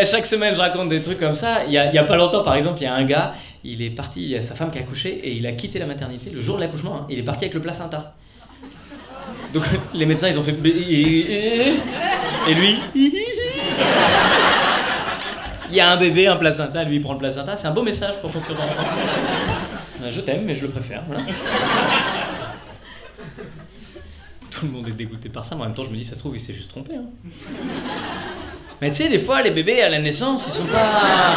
Chaque semaine, je raconte des trucs comme ça. Il y a pas longtemps, par exemple, il y a un gars, il est parti, il y a sa femme qui a accouché et il a quitté la maternité le jour de l'accouchement. Hein, il est parti avec le placenta. Donc les médecins, ils ont fait... Et lui... Il y a un bébé, un placenta, lui il prend le placenta. C'est un beau message pour ton futur enfant. Je t'aime, mais je le préfère. Voilà. Tout le monde est dégoûté par ça, mais en même temps je me dis, ça se trouve, il s'est juste trompé. Hein. Mais tu sais, des fois, les bébés à la naissance, ils sont pas...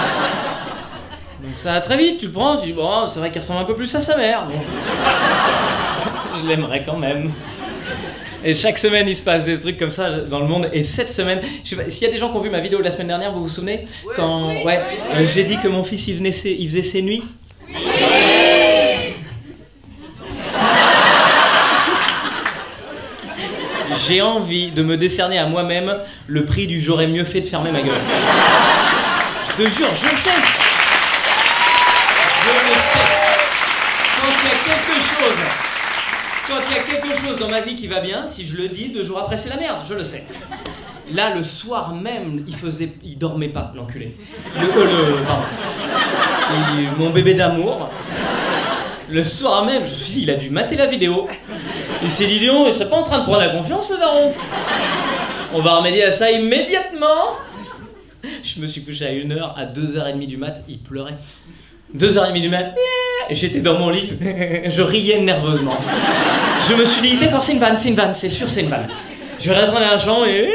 Donc ça va très vite, tu le prends, tu dis, bon, c'est vrai qu'il ressemble un peu plus à sa mère. Bon. Je l'aimerais quand même. Et chaque semaine, il se passe des trucs comme ça dans le monde. Et cette semaine, je sais pas, s'il y a des gens qui ont vu ma vidéo de la semaine dernière, vous vous souvenez? Quand j'ai dit que mon fils, il faisait ses nuits. J'ai envie de me décerner à moi-même le prix du j'aurais mieux fait de fermer ma gueule. Je te jure, je le sais. Je le sais. Quand il y a quelque chose dans ma vie qui va bien, si je le dis, 2 jours après c'est la merde, je le sais. Là, le soir même, il dormait pas, l'enculé. Mon bébé d'amour. Le soir même, je me suis dit, il a dû mater la vidéo. Il s'est dit, Léon, il serait pas en train de prendre la confiance, le daron. On va remédier à ça immédiatement. Je me suis couché à 1h, à 2h30 du mat, il pleurait. 2h30 du mat, et j'étais dans mon lit, je riais nerveusement. Je me suis dit, d'accord, c'est une vanne, c'est sûr, c'est une vanne. Je vais rentrer dans la chambre et...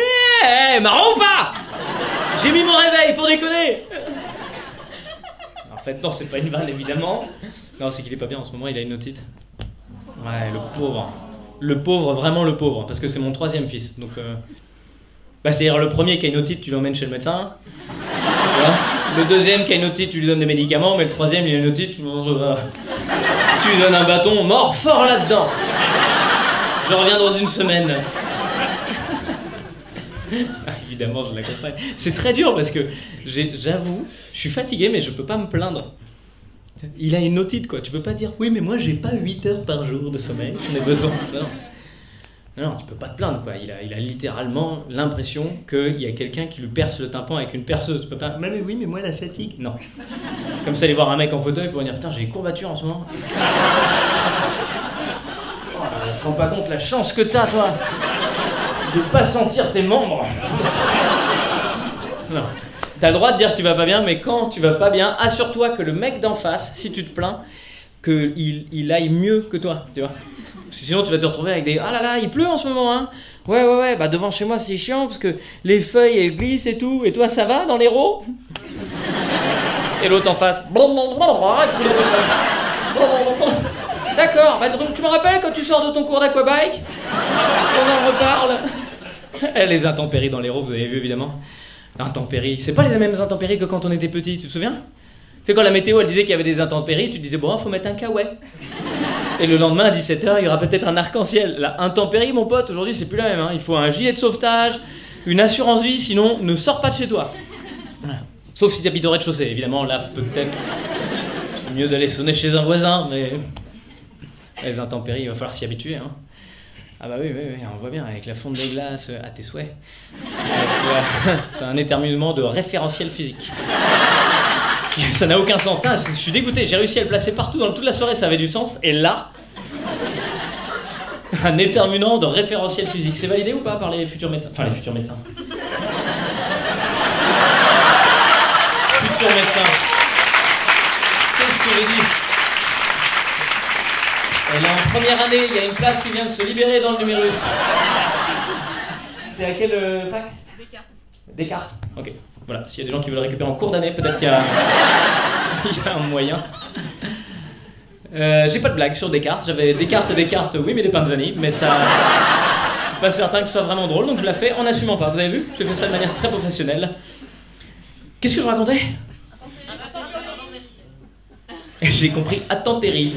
marrant ou pas? J'ai mis mon réveil pour déconner. En fait, non, c'est pas une vanne, évidemment. Non, c'est qu'il est pas bien en ce moment, il a une otite. Ouais, le pauvre. Le pauvre, vraiment le pauvre, parce que c'est mon 3e fils. Donc, c'est-à-dire le premier qui a une otite, tu l'emmènes chez le médecin. Voilà. Le 2e qui a une otite, tu lui donnes des médicaments, mais le 3e, il a une otite, tu lui donnes un bâton, mort fort là-dedans. Je reviens dans 1 semaine. Évidemment, je l'accompagne. C'est très dur parce que, j'avoue, je suis fatigué, mais je peux pas me plaindre. Il a une otite, quoi. Tu peux pas dire, oui, mais moi, j'ai pas 8 heures par jour de sommeil, j'en ai besoin. Non, tu peux pas te plaindre, quoi. Il a littéralement l'impression qu'il y a quelqu'un qui lui perce le tympan avec une perceuse. Tu peux pas... Mais oui, mais moi, la fatigue... Non. Comme ça, aller voir un mec en fauteuil pour dire, putain, j'ai des courbatures en ce moment. Oh, tu te rends pas compte la chance que t'as, toi, de pas sentir tes membres. Non. T'as le droit de dire que tu vas pas bien, mais quand tu vas pas bien, assure-toi que le mec d'en face, si tu te plains, qu'il aille mieux que toi, tu vois. Parce que sinon tu vas te retrouver avec des « Ah là là, il pleut en ce moment, hein !» Ouais, bah devant chez moi c'est chiant parce que les feuilles elles glissent et tout. Et toi ça va dans l'Hérault? Et l'autre en face. D'accord, bah, tu me rappelles quand tu sors de ton cours d'aquabike? On en reparle. Les intempéries dans l'Hérault, vous avez vu évidemment. Intempéries, c'est pas les mêmes intempéries que quand on était petit, tu te souviens? Tu sais, quand la météo elle disait qu'il y avait des intempéries, tu disais bon, faut mettre un caouet. Et le lendemain à 17h, il y aura peut-être un arc-en-ciel. La intempérie, mon pote, aujourd'hui c'est plus la même. Hein. Il faut un gilet de sauvetage, une assurance vie, sinon ne sors pas de chez toi. Voilà. Sauf si tu habites au rez-de-chaussée, évidemment, là peut-être c'est mieux d'aller sonner chez un voisin, mais les intempéries, il va falloir s'y habituer. Hein. Ah bah oui, on voit bien, avec la fonte des glaces à tes souhaits. C'est un éternuement de référentiel physique. Ça n'a aucun sens. Putain, je suis dégoûté, j'ai réussi à le placer partout dans toute la soirée, ça avait du sens. Et là, un éternuement de référentiel physique. C'est validé ou pas par les futurs médecins? Enfin, les futurs médecins. Futurs médecins. Qu'est-ce que je dis? Elle est en première année, il y a une place qui vient de se libérer dans le numérus. C'est à quelle fac? Descartes. Descartes, ok. Voilà, s'il y a des gens qui veulent récupérer en cours d'année, peut-être qu'il y a... il y a un moyen. J'ai pas de blague sur Descartes. J'avais Descartes, oui, mais des Panzani, mais ça... Je suis pas certain que ce soit vraiment drôle, donc je la fais en assumant pas. Vous avez vu? J'ai fait ça de manière très professionnelle. Qu'est-ce que je racontais? J'ai compris intempéries.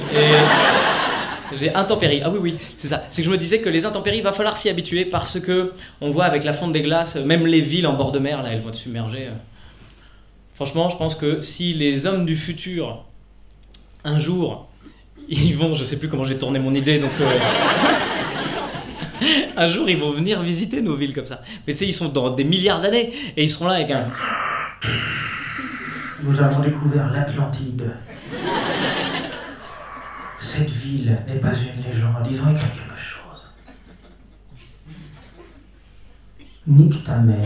J'ai intempéries. Ah oui, c'est ça. C'est que je me disais que les intempéries, il va falloir s'y habituer parce que on voit avec la fonte des glaces, même les villes en bord de mer, là, elles vont être submergées. Franchement, je pense que si les hommes du futur, un jour, ils vont, je sais plus comment j'ai tourné mon idée, donc un jour ils vont venir visiter nos villes comme ça. Mais tu sais, ils sont dans des milliards d'années et ils seront là avec un... Nous avons découvert l'Atlantide. Cette ville n'est pas une légende, ils ont écrit quelque chose. Nique ta mère.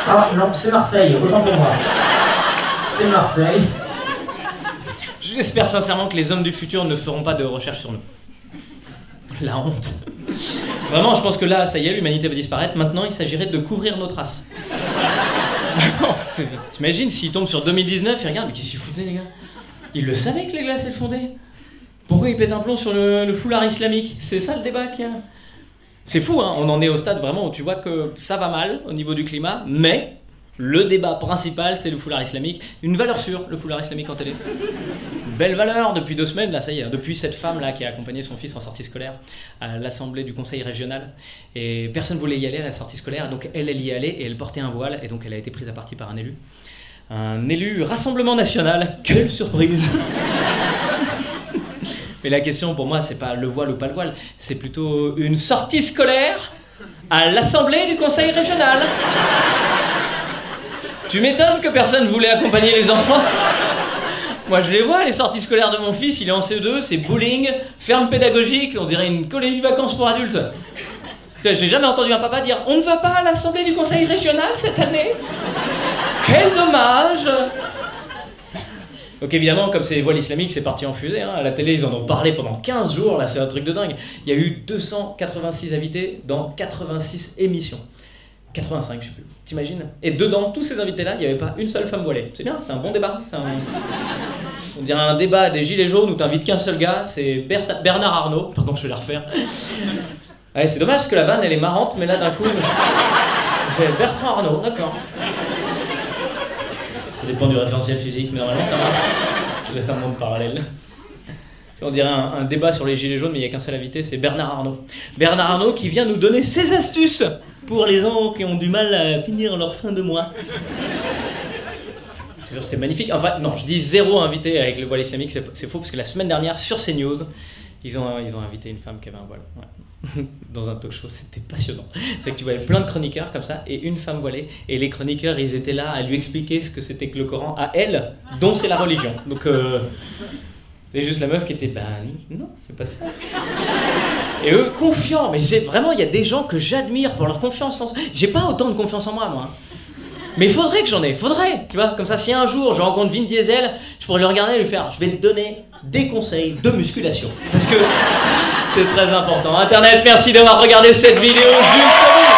Ah non, c'est Marseille, autant pour moi. C'est Marseille. J'espère sincèrement que les hommes du futur ne feront pas de recherche sur nous. La honte. Vraiment, je pense que là, ça y est, l'humanité va disparaître. Maintenant, il s'agirait de couvrir nos traces. T'imagines s'ils tombent sur 2019 et regardent, mais qu'est-ce qu'ils foutaient, les gars? Ils le savaient que les glaces elles fondaient. Pourquoi ils pètent un plomb sur le foulard islamique? C'est ça le débat qu'il y a. C'est fou, hein, on en est au stade vraiment où tu vois que ça va mal au niveau du climat, mais le débat principal c'est le foulard islamique. Une valeur sûre, le foulard islamique en télé. Belle valeur depuis 2 semaines, là ça y est, depuis cette femme là qui a accompagné son fils en sortie scolaire à l'assemblée du conseil régional. Et personne ne voulait y aller à la sortie scolaire, donc elle y allait et elle portait un voile et donc elle a été prise à partie par un élu. Un élu Rassemblement National, quelle surprise! Mais la question pour moi, c'est pas le voile ou pas le voile, c'est plutôt une sortie scolaire à l'assemblée du conseil régional. Tu m'étonnes que personne voulait accompagner les enfants. Moi je les vois, les sorties scolaires de mon fils, il est en CE2, c'est bowling, ferme pédagogique, on dirait une colonie de vacances pour adultes. J'ai jamais entendu un papa dire « On ne va pas à l'assemblée du conseil régional cette année ?» Quel dommage! Donc évidemment, comme c'est les voiles islamiques, c'est parti en fusée. Hein. À la télé, ils en ont parlé pendant 15 jours, là c'est un truc de dingue. Il y a eu 286 invités dans 86 émissions. 85, je sais plus. T'imagines? Et dedans, tous ces invités-là, il n'y avait pas une seule femme voilée. C'est bien, c'est un bon débat. On dirait un débat des gilets jaunes où t'invites qu'un seul gars, c'est Bernard Arnault. Pardon, je vais la refaire. Ouais, c'est dommage parce que la vanne, elle est marrante, mais là d'un coup... C'est Bertrand Arnault, d'accord. Ça dépend du référentiel physique, mais normalement ça marche. Ça doit être un monde parallèle. On dirait un débat sur les gilets jaunes, mais il n'y a qu'un seul invité, c'est Bernard Arnault. Bernard Arnault qui vient nous donner ses astuces pour les gens qui ont du mal à finir leur fin de mois. C'était magnifique. Enfin, non, je dis 0 invité avec le voile islamique, c'est faux, parce que la semaine dernière, sur CNews, ils ont invité une femme qui avait un voile. Ouais. Dans un talk show, c'était passionnant. C'est que tu voyais plein de chroniqueurs comme ça, et une femme voilée, et les chroniqueurs, ils étaient là à lui expliquer ce que c'était que le Coran, à elle, dont c'est la religion. Donc, c'est juste la meuf qui était, non, c'est pas ça. Et eux, confiants, mais vraiment, il y a des gens que j'admire pour leur confiance en soi. J'ai pas autant de confiance en moi. Mais il faudrait que j'en ai, tu vois, comme ça, si un jour je rencontre Vin Diesel, je pourrais le regarder et lui faire, je vais te donner des conseils de musculation. Parce que c'est très important. Internet, merci d'avoir regardé cette vidéo jusqu'au bout.